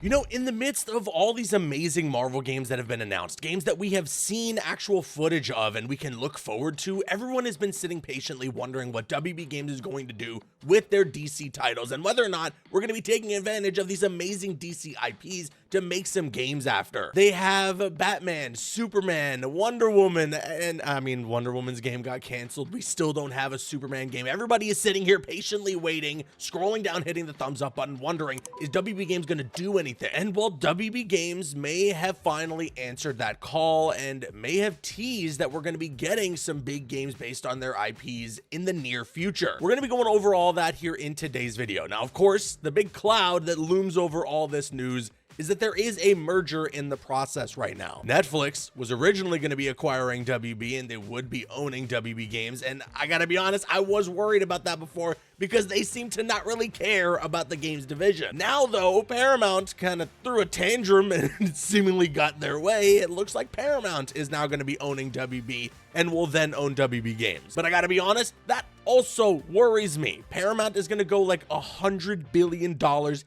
You know, in the midst of all these amazing Marvel games that have been announced, games that we have seen actual footage of and we can look forward to, everyone has been sitting patiently wondering what WB Games is going to do with their DC titles and whether or not we're going to be taking advantage of these amazing DC IPs to make some games after. They have Batman, Superman, Wonder Woman, and I mean, Wonder Woman's game got canceled. We still don't have a Superman game. Everybody is sitting here patiently waiting, scrolling down, hitting the thumbs up button, wondering, is WB Games going to do anything? And well, WB Games may have finally answered that call and may have teased that we're going to be getting some big games based on their IPs in the near future. We're going to be going over all that here in today's video. Now, of course, the big cloud that looms over all this news is that there is a merger in the process right now. Netflix was originally going to be acquiring WB and they would be owning WB Games. And I gotta be honest, I was worried about that before because they seem to not really care about the games division. Now though, Paramount kind of threw a tantrum and seemingly got their way. It looks like Paramount is now going to be owning WB and will then own WB Games. But I gotta be honest, that also worries me. Paramount is going to go like $100 billion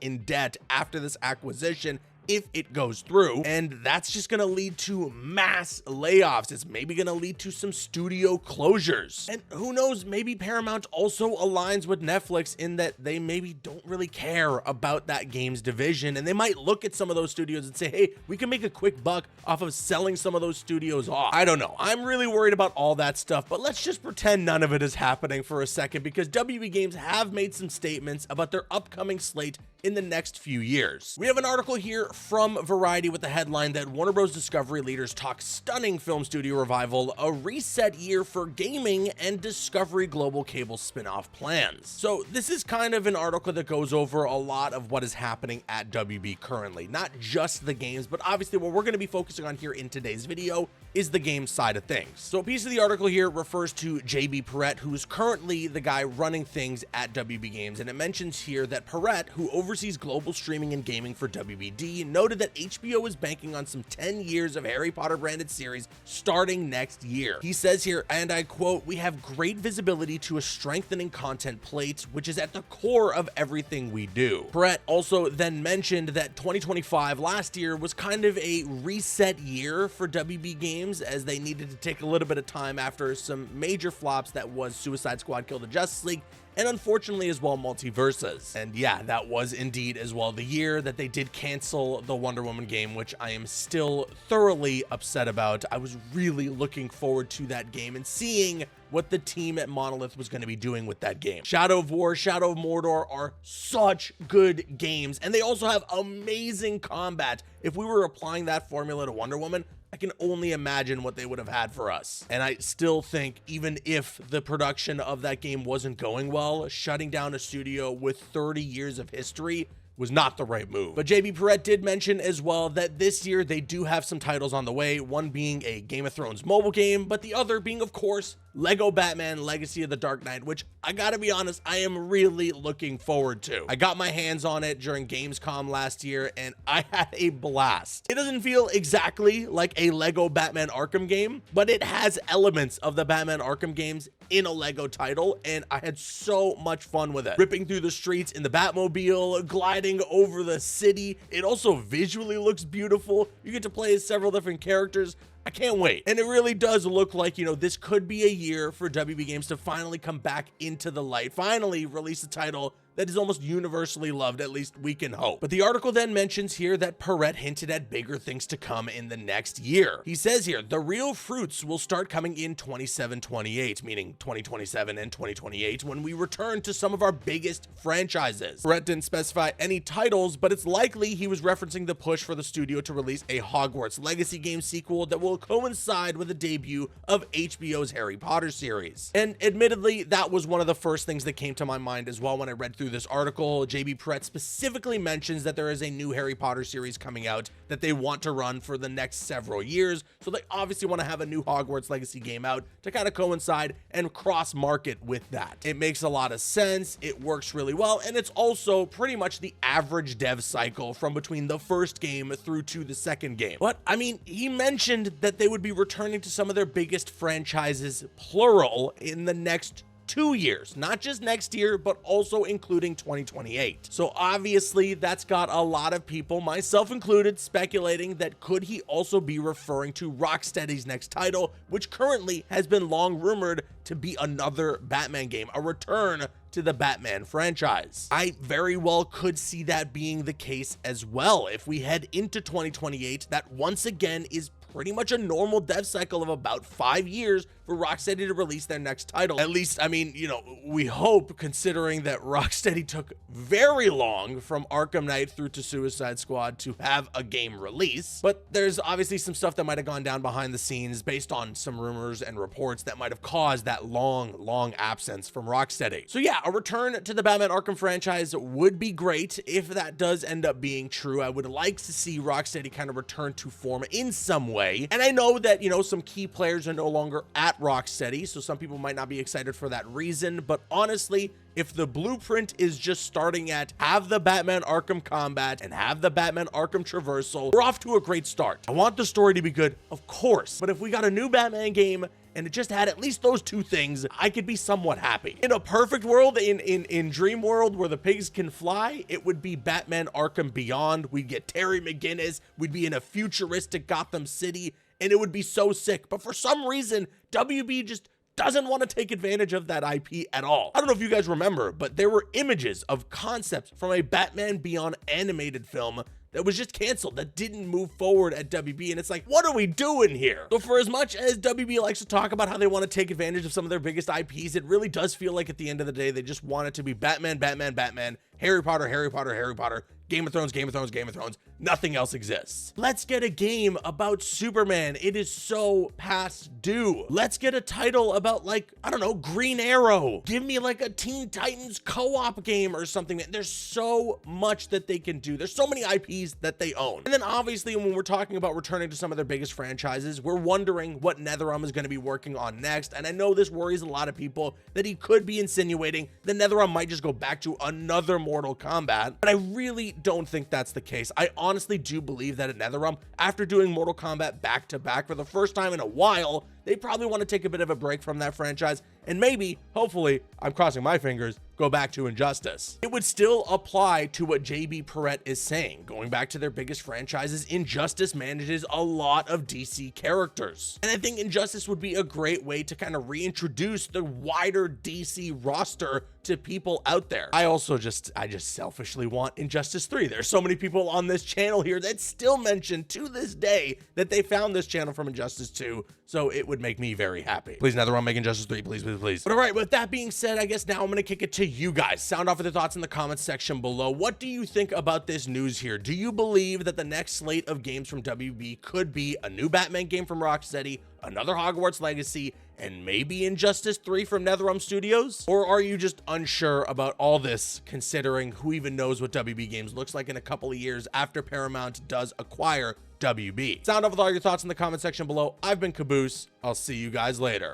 in debt after this acquisition if it goes through, and that's just gonna lead to mass layoffs. It's maybe gonna lead to some studio closures, and who knows, maybe Paramount also aligns with Netflix in that they maybe don't really care about that games division, and they might look at some of those studios and say, hey, we can make a quick buck off of selling some of those studios off. I don't know, I'm really worried about all that stuff, but let's just pretend none of it is happening for a second, because WB Games have made some statements about their upcoming slate in the next few years. We have an article here from Variety with the headline that Warner Bros. Discovery leaders talk stunning film studio revival, a reset year for gaming, and Discovery Global Cable spin-off plans. So this is kind of an article that goes over a lot of what is happening at WB currently, not just the games, but obviously what we're going to be focusing on here in today's video is the game side of things. So a piece of the article here refers to JB Perrette, who's currently the guy running things at WB Games, and it mentions here that Perrette, who oversees global streaming and gaming for WBD, noted that HBO is banking on some 10 years of Harry Potter branded series starting next year. He says here, and I quote, "We have great visibility to a strengthening content plate, which is at the core of everything we do." Perrette also then mentioned that 2025 last year was kind of a reset year for WB Games, as they needed to take a little bit of time after some major flops that was Suicide Squad Kill the Justice League, and unfortunately as well Multiverses. And yeah, that was indeed as well the year that they did cancel the Wonder Woman game, which I am still thoroughly upset about. I was really looking forward to that game and seeing what the team at Monolith was going to be doing with that game. Shadow of War, Shadow of Mordor are such good games, and they also have amazing combat. If we were applying that formula to Wonder Woman, I can only imagine what they would have had for us. And I still think even if the production of that game wasn't going well, shutting down a studio with 30 years of history was not the right move. But JB Perrette did mention as well that this year they do have some titles on the way, one being a Game of Thrones mobile game, but the other being, of course, Lego Batman Legacy of the Dark Knight, which I gotta be honest, I am really looking forward to. I got my hands on it during Gamescom last year and I had a blast. It doesn't feel exactly like a Lego Batman Arkham game, but it has elements of the Batman Arkham games in a Lego title, and I had so much fun with it. Ripping through the streets in the Batmobile, gliding over the city. It also visually looks beautiful. You get to play as several different characters. I can't wait. And it really does look like, you know, this could be a year for WB Games to finally come back into the light, finally release a title that is almost universally loved, at least we can hope. But the article then mentions here that Perrette hinted at bigger things to come in the next year. He says here, the real fruits will start coming in 27-28, meaning 2027 and 2028, when we return to some of our biggest franchises. Perrette didn't specify any titles, but it's likely he was referencing the push for the studio to release a Hogwarts Legacy game sequel that will coincide with the debut of HBO's Harry Potter series. And admittedly, that was one of the first things that came to my mind as well when I read through this article. JB Perrette specifically mentions that there is a new Harry Potter series coming out that they want to run for the next several years, so they obviously want to have a new Hogwarts Legacy game out to kind of coincide and cross market with that. It makes a lot of sense, it works really well, and it's also pretty much the average dev cycle from between the first game through to the second game. But I mean, he mentioned that they would be returning to some of their biggest franchises, plural, in the next 2 years, not just next year, but also including 2028. So obviously that's got a lot of people, myself included, speculating that could he also be referring to Rocksteady's next title, which currently has been long rumored to be another Batman game, a return to the Batman franchise. I very well could see that being the case as well if we head into 2028. That once again is pretty much a normal dev cycle of about 5 years for Rocksteady to release their next title. At least, I mean, you know, we hope, considering that Rocksteady took very long from Arkham Knight through to Suicide Squad to have a game release. But there's obviously some stuff that might have gone down behind the scenes based on some rumors and reports that might have caused that long absence from Rocksteady. So yeah, a return to the Batman Arkham franchise would be great if that does end up being true. I would like to see Rocksteady kind of return to form in some way. And I know that, you know, some key players are no longer at Rocksteady, so some people might not be excited for that reason, but honestly, if the blueprint is just starting at have the Batman Arkham combat and have the Batman Arkham traversal, we're off to a great start. I want the story to be good, of course, but if we got a new Batman game and it just had at least those two things, I could be somewhat happy. In a perfect world, in Dream World where the pigs can fly, it would be Batman Arkham Beyond. We'd get Terry McGinnis, we'd be in a futuristic Gotham City, and it would be so sick. But for some reason, WB just doesn't want to take advantage of that IP at all. I don't know if you guys remember, but there were images of concepts from a Batman Beyond animated film that was just canceled, that didn't move forward at WB, and it's like, what are we doing here? So for as much as WB likes to talk about how they want to take advantage of some of their biggest IPs, it really does feel like at the end of the day, they just want it to be Batman, Batman, Batman, Harry Potter, Harry Potter, Harry Potter, Game of Thrones, Game of Thrones, Game of Thrones. Nothing else exists. Let's get a game about Superman. It is so past due. Let's get a title about, like, I don't know, Green Arrow. Give me like a Teen Titans co-op game or something. There's so much that they can do. There's so many IPs that they own. And then obviously when we're talking about returning to some of their biggest franchises, we're wondering what NetherRealm is going to be working on next. And I know this worries a lot of people that he could be insinuating that NetherRealm might just go back to another Mortal Kombat, but I really don't think that's the case. I honestly do believe that at NetherRealm, after doing Mortal Kombat back to back for the first time in a while, they probably want to take a bit of a break from that franchise and maybe, hopefully, I'm crossing my fingers, go back to Injustice. It would still apply to what JB Perrette is saying. Going back to their biggest franchises, Injustice manages a lot of DC characters. And I think Injustice would be a great way to kind of reintroduce the wider DC roster to people out there. I just selfishly want Injustice 3. There's so many people on this channel here that still mention to this day that they found this channel from Injustice 2, so it would make me very happy. Please, NetherRealm, make Injustice 3, please, please, please. But all right, with that being said, I guess now I'm gonna kick it to you guys. Sound off with your thoughts in the comments section below. What do you think about this news here? Do you believe that the next slate of games from WB could be a new Batman game from Rocksteady, another Hogwarts Legacy, and maybe Injustice 3 from NetherRealm Studios? Or are you just unsure about all this, considering who even knows what WB Games looks like in a couple of years after Paramount does acquire WB? Sound off with all your thoughts in the comment section below. I've been Caboose. I'll see you guys later.